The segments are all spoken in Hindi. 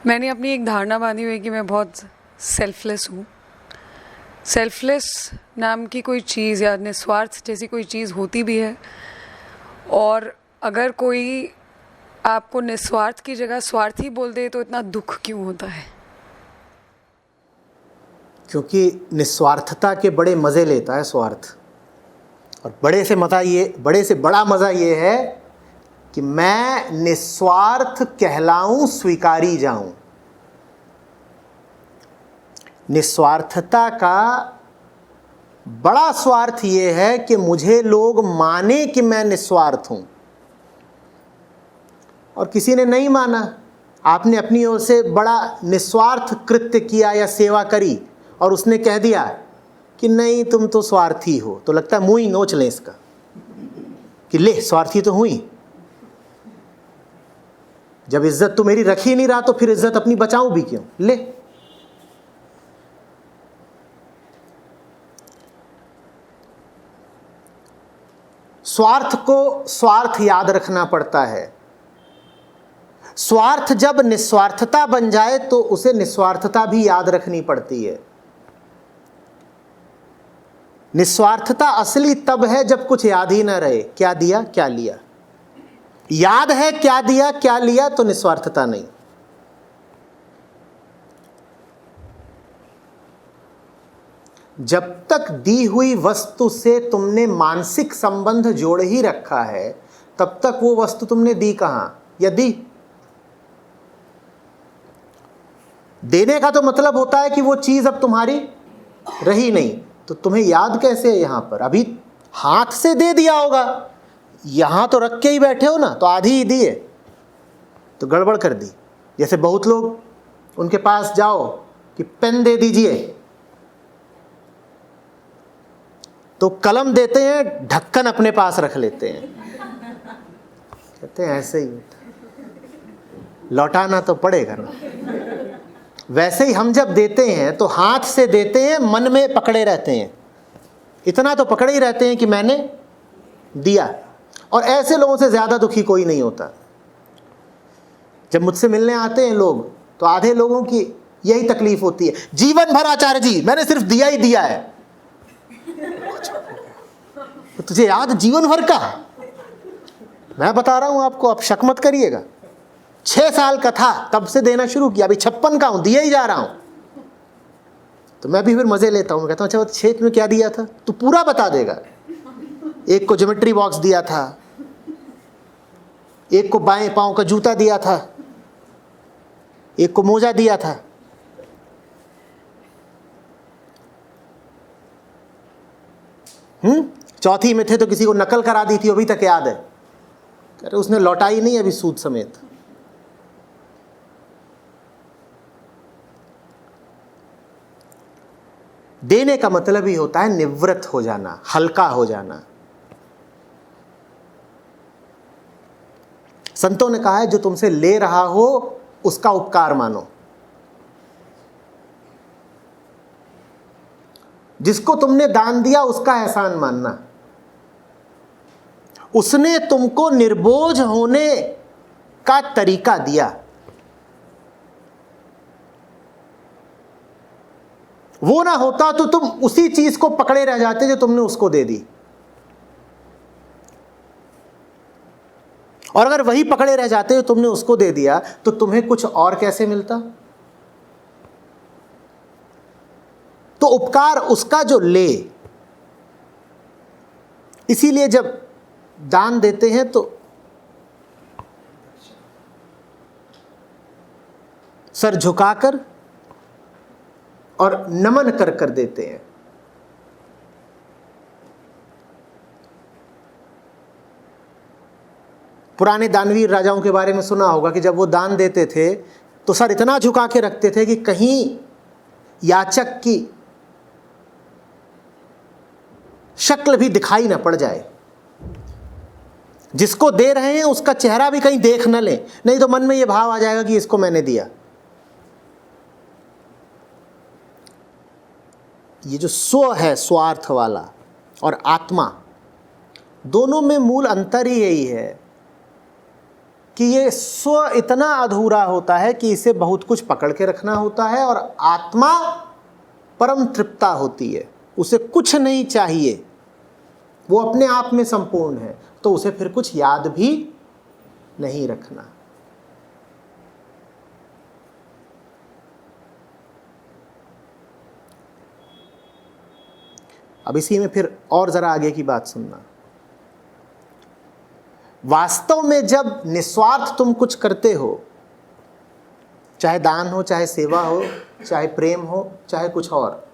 मैंने अपनी एक धारणा बांधी हुई है कि मैं बहुत सेल्फलेस हूँ। सेल्फलेस नाम की कोई चीज़ या निस्वार्थ जैसी कोई चीज़ होती भी है, और अगर कोई आपको निस्वार्थ की जगह स्वार्थी बोल दे तो इतना दुख क्यों होता है? क्योंकि निस्वार्थता के बड़े मज़े लेता है स्वार्थ। और बड़े से बड़ा मज़ा ये है कि मैं निस्वार्थ कहलाऊं, स्वीकारी जाऊं। निस्वार्थता का बड़ा स्वार्थ ये है कि मुझे लोग माने कि मैं निस्वार्थ हूं। और किसी ने नहीं माना, आपने अपनी ओर से बड़ा निस्वार्थ कृत्य किया या सेवा करी और उसने कह दिया कि नहीं तुम तो स्वार्थी हो, तो लगता है मुंह ही नोच लें इसका कि ले स्वार्थी तो हुई। जब इज्जत तो मेरी रख ही नहीं रहा तो फिर इज्जत अपनी बचाऊं भी क्यों? ले। स्वार्थ को स्वार्थ याद रखना पड़ता है। स्वार्थ जब निस्वार्थता बन जाए तो उसे निस्वार्थता भी याद रखनी पड़ती है। निस्वार्थता असली तब है जब कुछ याद ही ना रहे, क्या दिया क्या लिया। याद है क्या दिया क्या लिया तो निस्वार्थता नहीं। जब तक दी हुई वस्तु से तुमने मानसिक संबंध जोड़ ही रखा है तब तक वो वस्तु तुमने दी कहां या दी। देने का तो मतलब होता है कि वो चीज अब तुम्हारी रही नहीं, तो तुम्हें याद कैसे है? यहां पर अभी हाथ से दे दिया होगा, यहां तो रख के ही बैठे हो ना, तो आधी ही दी है तो गड़बड़ कर दी। जैसे बहुत लोग उनके पास जाओ कि पेन दे दीजिए तो कलम देते हैं, ढक्कन अपने पास रख लेते हैं, कहते हैं ऐसे ही होता है, लौटाना तो पड़ेगा ना। वैसे ही हम जब देते हैं तो हाथ से देते हैं, मन में पकड़े रहते हैं, इतना तो पकड़े ही रहते हैं कि मैंने दिया। और ऐसे लोगों से ज्यादा दुखी कोई नहीं होता। जब मुझसे मिलने आते हैं लोग तो आधे लोगों की यही तकलीफ होती है, जीवन भर आचार्य जी मैंने सिर्फ दिया ही दिया है। तो तुझे याद जीवन भर का? मैं बता रहा हूं आपको, आप शक मत करिएगा। 6 साल का था तब से देना शुरू किया, अभी 56 का हूं, दिया ही जा रहा हूं। तो मैं भी फिर मजे लेता हूं, मैं कहता हूं अच्छा 6 में क्या दिया था? तू पूरा बता देगा। एक को ज्योमेट्री बॉक्स दिया था, एक को बाएं पांव का जूता दिया था, एक को मोजा दिया था। चौथी में थे तो किसी को नकल करा दी थी, अभी तक याद है। अरे उसने लौटाई नहीं अभी सूद समेत। देने का मतलब ही होता है निवृत्त हो जाना, हल्का हो जाना। संतों ने कहा है जो तुमसे ले रहा हो उसका उपकार मानो, जिसको तुमने दान दिया उसका एहसान मानना। उसने तुमको निर्बोझ होने का तरीका दिया, वो ना होता तो तुम उसी चीज को पकड़े रह जाते जो तुमने उसको दे दी। और अगर वही पकड़े रह जाते जो तुमने उसको दे दिया तो तुम्हें कुछ और कैसे मिलता? तो उपकार उसका जो ले। इसीलिए जब दान देते हैं तो सर झुकाकर और नमन कर कर देते हैं। पुराने दानवीर राजाओं के बारे में सुना होगा कि जब वो दान देते थे तो सर इतना झुका के रखते थे कि कहीं याचक की शक्ल भी दिखाई ना पड़ जाए, जिसको दे रहे हैं उसका चेहरा भी कहीं देख न ले, नहीं तो मन में ये भाव आ जाएगा कि इसको मैंने दिया। ये जो स्व है स्वार्थ वाला और आत्मा, दोनों में मूल अंतर ही यही है कि ये स्व इतना अधूरा होता है कि इसे बहुत कुछ पकड़ के रखना होता है, और आत्मा परम तृप्ता होती है, उसे कुछ नहीं चाहिए, वो अपने आप में संपूर्ण है, तो उसे फिर कुछ याद भी नहीं रखना। अब इसी में फिर और जरा आगे की बात सुनना। वास्तव में जब निस्वार्थ तुम कुछ करते हो, चाहे दान हो, चाहे सेवा हो, चाहे प्रेम हो, चाहे कुछ और,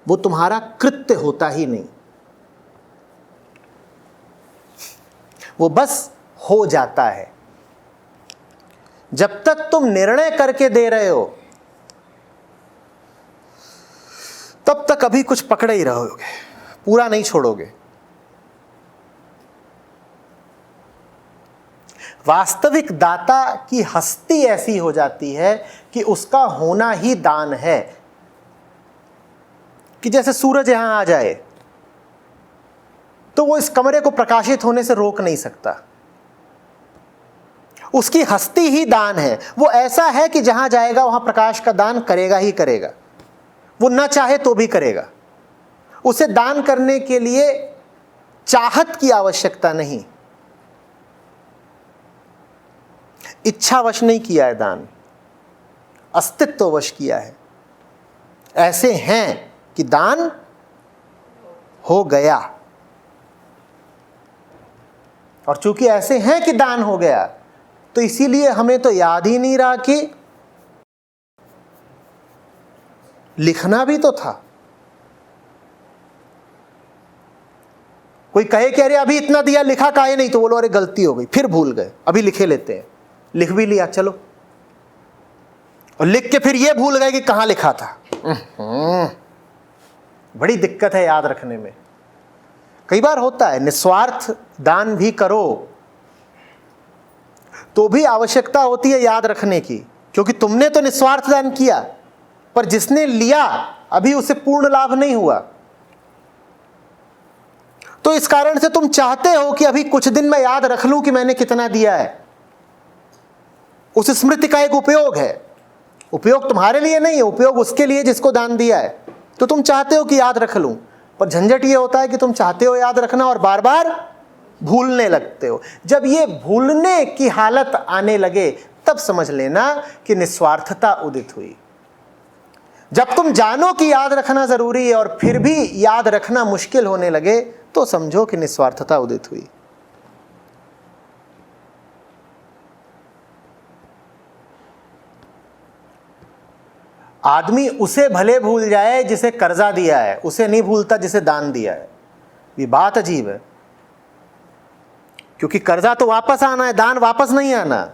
वो तुम्हारा कृत्य होता ही नहीं, वो बस हो जाता है। जब तक तुम निर्णय करके दे रहे हो तब तक अभी कुछ पकड़े ही रहोगे, पूरा नहीं छोड़ोगे। वास्तविक दाता की हस्ती ऐसी हो जाती है कि उसका होना ही दान है। कि जैसे सूरज यहां आ जाए तो वो इस कमरे को प्रकाशित होने से रोक नहीं सकता, उसकी हस्ती ही दान है। वो ऐसा है कि जहां जाएगा वहां प्रकाश का दान करेगा ही करेगा, वो ना चाहे तो भी करेगा। उसे दान करने के लिए चाहत की आवश्यकता नहीं, इच्छावश नहीं किया है दान, अस्तित्ववश किया है। ऐसे हैं कि दान हो गया, और चूंकि ऐसे हैं कि दान हो गया, तो इसीलिए हमें तो याद ही नहीं रहा कि लिखना भी तो था। कोई कहे कि अरे अभी इतना दिया, लिखा काहे नहीं, तो बोलो अरे गलती हो गई, फिर भूल गए, अभी लिखे लेते हैं। लिख भी लिया, चलो, और लिख के फिर ये भूल गए कि कहां लिखा था। बड़ी दिक्कत है याद रखने में। कई बार होता है निस्वार्थ दान भी करो तो भी आवश्यकता होती है याद रखने की, क्योंकि तुमने तो निस्वार्थ दान किया, पर जिसने लिया अभी उसे पूर्ण लाभ नहीं हुआ। तो इस कारण से तुम चाहते हो कि अभी कुछ दिन मैं याद रख लूं कि मैंने कितना दिया है। उस स्मृति का एक उपयोग है, उपयोग तुम्हारे लिए नहीं है, उपयोग उसके लिए जिसको दान दिया है। तो तुम चाहते हो कि याद रख लूं, पर झंझट ये होता है कि तुम चाहते हो याद रखना और बार बार भूलने लगते हो। जब ये भूलने की हालत आने लगे तब समझ लेना कि निस्वार्थता उदित हुई। जब तुम जानो कि याद रखना जरूरी है और फिर भी याद रखना मुश्किल होने लगे तो समझो कि निस्वार्थता उदित हुई। आदमी उसे भले भूल जाए जिसे कर्जा दिया है, उसे नहीं भूलता जिसे दान दिया है। ये बात अजीब है, क्योंकि कर्जा तो वापस आना है, दान वापस नहीं आना।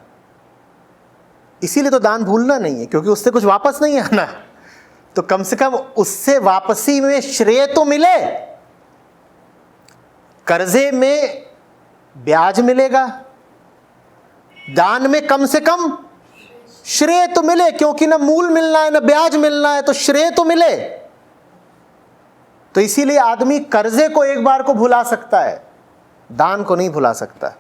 इसीलिए तो दान भूलना नहीं है, क्योंकि उससे कुछ वापस नहीं आना। तो कम से कम उससे वापसी में श्रेय तो मिले। कर्जे में ब्याज मिलेगा, दान में कम से कम श्रेय तो मिले, क्योंकि ना मूल मिलना है ना ब्याज मिलना है, तो श्रेय तो मिले। तो इसीलिए आदमी कर्जे को एक बार को भुला सकता है, दान को नहीं भुला सकता।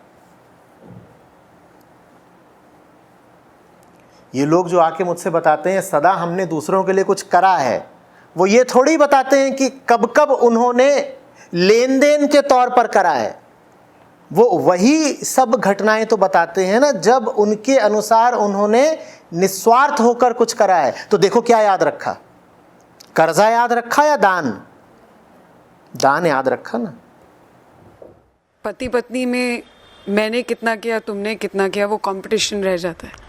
ये लोग जो आके मुझसे बताते हैं सदा हमने दूसरों के लिए कुछ करा है, वो ये थोड़ी बताते हैं कि कब कब उन्होंने लेन देन के तौर पर करा है। वो वही सब घटनाएं तो बताते हैं ना जब उनके अनुसार उन्होंने निस्वार्थ होकर कुछ करा है। तो देखो क्या याद रखा, कर्जा याद रखा या दान? दान याद रखा ना। पति पत्नी में मैंने कितना किया, तुमने कितना किया, वो कंपटीशन रह जाता है।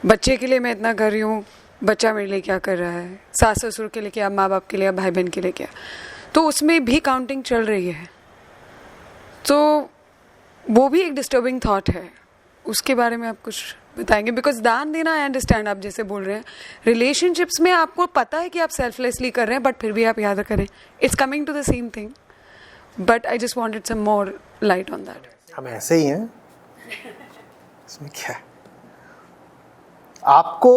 बच्चे के लिए मैं इतना कर रही हूँ, बच्चा मेरे लिए क्या कर रहा है, सास ससुर के लिए क्या, माँ बाप के लिए, भाई बहन के लिए क्या, तो उसमें भी काउंटिंग चल रही है। तो वो भी एक डिस्टर्बिंग थॉट है। उसके बारे में आप कुछ बताएंगे? बिकॉज दान देना आई अंडरस्टैंड, आप जैसे बोल रहे हैं रिलेशनशिप्स में आपको पता है कि आप सेल्फलेसली कर रहे हैं, बट फिर भी आप याद करें, it's coming to the same thing, but I just wanted some more light on that. हम ऐसे ही हैं, इसमें क्या है? आपको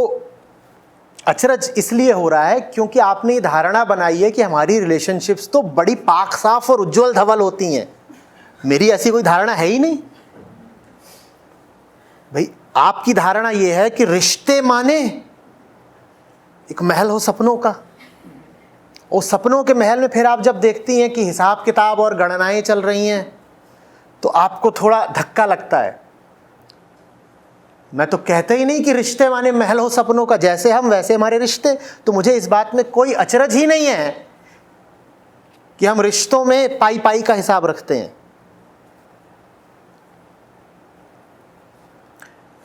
अचरज इसलिए हो रहा है क्योंकि आपने ये धारणा बनाई है कि हमारी रिलेशनशिप्स तो बड़ी पाक साफ और उज्जवल धवल होती हैं। मेरी ऐसी कोई धारणा है ही नहीं भाई। आपकी धारणा यह है कि रिश्ते माने एक महल हो सपनों का, और सपनों के महल में फिर आप जब देखती हैं कि हिसाब किताब और गणनाएं चल रही हैं तो आपको थोड़ा धक्का लगता है। मैं तो कहते ही नहीं कि रिश्ते माने महल हो सपनों का, जैसे हम वैसे हमारे रिश्ते। तो मुझे इस बात में कोई अचरज ही नहीं है कि हम रिश्तों में पाई पाई का हिसाब रखते हैं।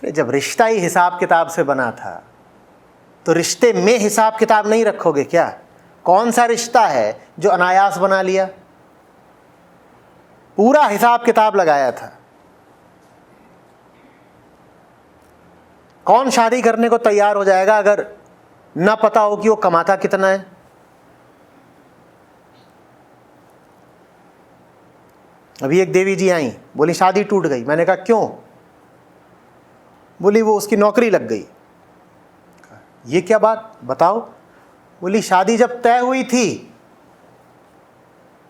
जब रिश्ता ही हिसाब किताब से बना था तो रिश्ते में हिसाब किताब नहीं रखोगे क्या? कौन सा रिश्ता है जो अनायास बना लिया? पूरा हिसाब किताब लगाया था। कौन शादी करने को तैयार हो जाएगा अगर ना पता हो कि वो कमाता कितना है? अभी एक देवी जी आई, बोली शादी टूट गई। मैंने कहा क्यों? बोली वो उसकी नौकरी लग गई। ये क्या बात बताओ? बोली शादी जब तय हुई थी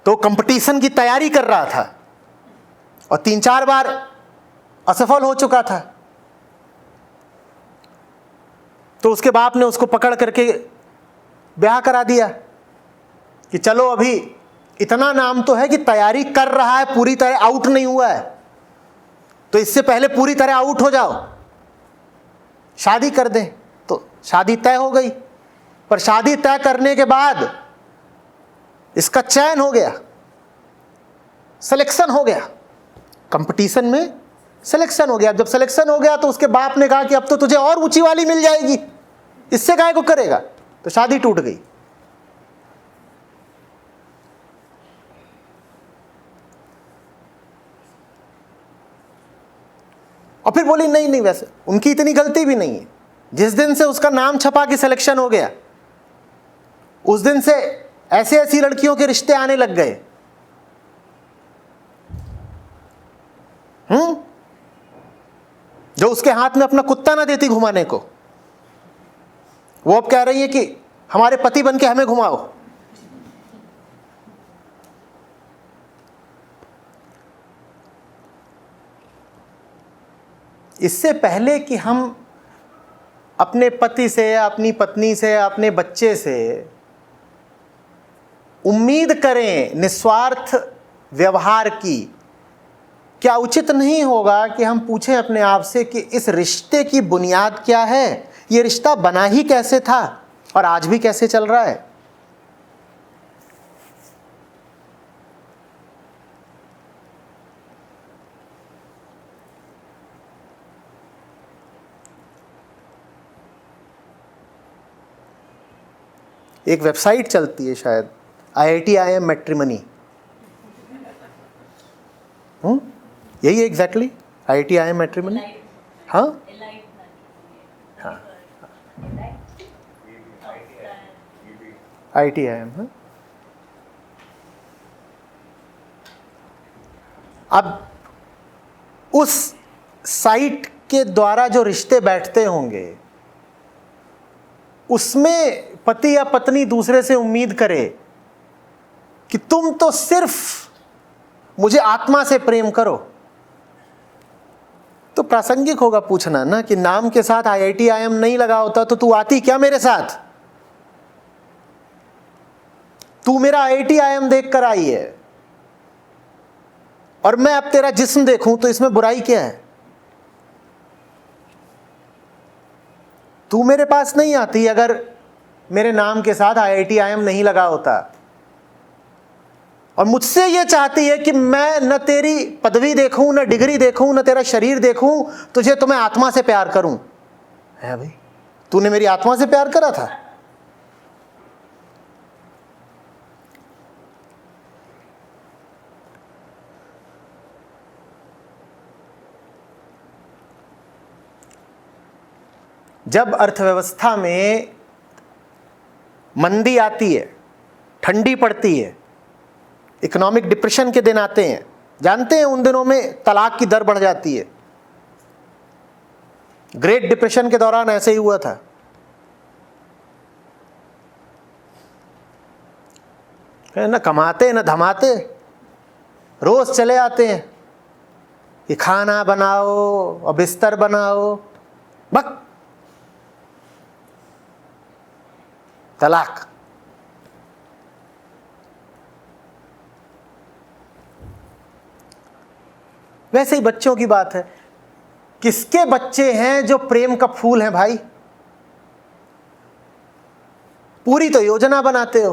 तो कंपटीशन की तैयारी कर रहा था और 3-4 बार असफल हो चुका था, तो उसके बाप ने उसको पकड़ करके ब्याह करा दिया कि चलो अभी इतना नाम तो है कि तैयारी कर रहा है, पूरी तरह आउट नहीं हुआ है, तो इससे पहले पूरी तरह आउट हो जाओ, शादी कर दें। तो शादी तय हो गई, पर शादी तय करने के बाद इसका चयन हो गया, सिलेक्शन हो गया, कंपटीशन में सिलेक्शन हो गया। जब सिलेक्शन हो गया तो उसके बाप ने कहा कि अब तो तुझे और ऊंची वाली मिल जाएगी, इससे काहे को करेगा? तो शादी टूट गई। और फिर बोली नहीं नहीं, वैसे उनकी इतनी गलती भी नहीं है। जिस दिन से उसका नाम छपा कि सिलेक्शन हो गया, उस दिन से ऐसी ऐसी लड़कियों के रिश्ते आने लग गए। जो उसके हाथ में अपना कुत्ता ना देती घुमाने को, वो अब कह रही है कि हमारे पति बन के हमें घुमाओ। इससे पहले कि हम अपने पति से, अपनी पत्नी से, अपने बच्चे से उम्मीद करें निस्वार्थ व्यवहार की, क्या उचित नहीं होगा कि हम पूछें अपने आप से कि इस रिश्ते की बुनियाद क्या है? ये रिश्ता बना ही कैसे था और आज भी कैसे चल रहा है? एक वेबसाइट चलती है शायद, IITIM मैट्रिमनी, यही एग्जैक्टली IITIM मैट्रिमनी। हाँ हाँ, IITIM। हाँ, अब उस साइट के द्वारा जो रिश्ते बैठते होंगे, उसमें पति या पत्नी दूसरे से उम्मीद करे कि तुम तो सिर्फ मुझे आत्मा से प्रेम करो, तो प्रासंगिक होगा पूछना ना कि नाम के साथ IITIM नहीं लगा होता तो तू आती क्या मेरे साथ? तू मेरा IITIM देख कर आई है और मैं अब तेरा जिस्म देखूं तो इसमें बुराई क्या है? तू मेरे पास नहीं आती अगर मेरे नाम के साथ IITIM नहीं लगा होता, और मुझसे ये चाहती है कि मैं न तेरी पदवी देखूं, न डिग्री देखूं, न तेरा शरीर देखूं, तुझे तो मैं आत्मा से प्यार करूं। है भाई, तूने मेरी आत्मा से प्यार करा था। जब अर्थव्यवस्था में मंदी आती है, ठंडी पड़ती है, इकोनॉमिक डिप्रेशन के दिन आते हैं, जानते हैं उन दिनों में तलाक की दर बढ़ जाती है। ग्रेट डिप्रेशन के दौरान ऐसे ही हुआ था। न कमाते न धमाते, रोज चले आते हैं कि खाना बनाओ और बिस्तर बनाओ, बक तलाक। वैसे ही बच्चों की बात है। किसके बच्चे हैं जो प्रेम का फूल हैं भाई? पूरी तो योजना बनाते हो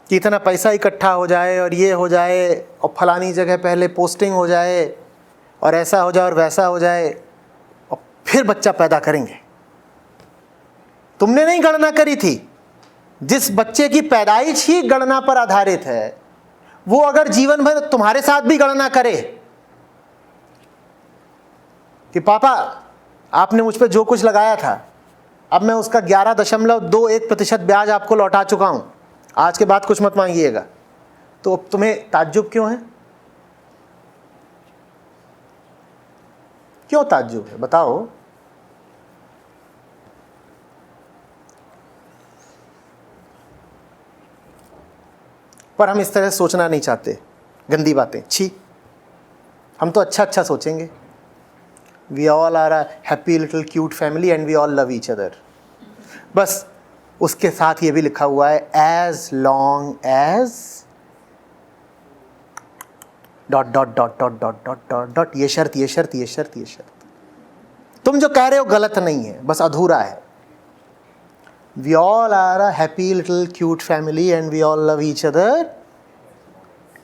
कि इतना पैसा इकट्ठा हो जाए और ये हो जाए और फलानी जगह पहले पोस्टिंग हो जाए और ऐसा हो जाए और वैसा हो जाए और फिर बच्चा पैदा करेंगे। तुमने नहीं गणना करी थी। जिस बच्चे की पैदाइश ही गणना पर आधारित है, वो अगर जीवन भर तुम्हारे साथ भी गणना करे कि पापा आपने मुझ पर जो कुछ लगाया था, अब मैं उसका 11.21% ब्याज आपको लौटा चुका हूं, आज के बाद कुछ मत मांगिएगा, तो अब तुम्हें ताज्जुब क्यों है? क्यों ताज्जुब है बताओ? पर हम इस तरह सोचना नहीं चाहते। गंदी बातें, छी। हम तो अच्छा अच्छा सोचेंगे। We all are a happy little cute family and we all love each other. बस उसके साथ ये भी लिखा हुआ है, as long as dot dot dot dot dot dot dot dot, ये शर्त ये शर्त ये शर्त ये शर्त। तुम जो कह रहे हो गलत नहीं है, बस अधूरा है। We all are a happy little cute family and we all love each other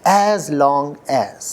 as long as